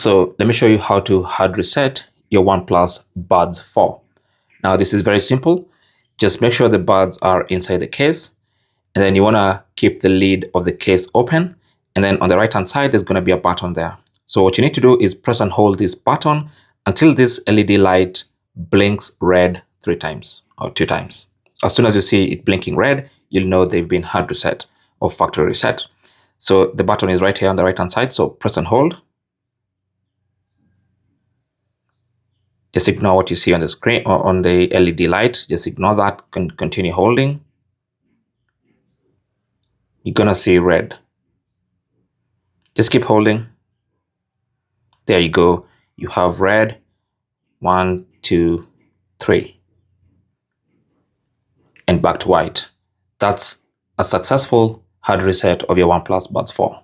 So let me show you how to hard reset your OnePlus Buds 4. Now this is very simple. Just make sure the buds are inside the case, and then you want to keep the lid of the case open, and then on the right hand side there's going to be a button there. So what you need to do is press and hold this button until this LED light blinks red 3 times or 2 times. As soon as you see it blinking red, you'll know they've been hard reset or factory reset. So the button is right here on the right hand side, so press and hold. Just ignore what you see on the screen or on the LED light. Just ignore that. Continue holding. You're gonna see red. Just keep holding. There you go. You have red. 1, 2, 3. And back to white. That's a successful hard reset of your OnePlus Buds 4.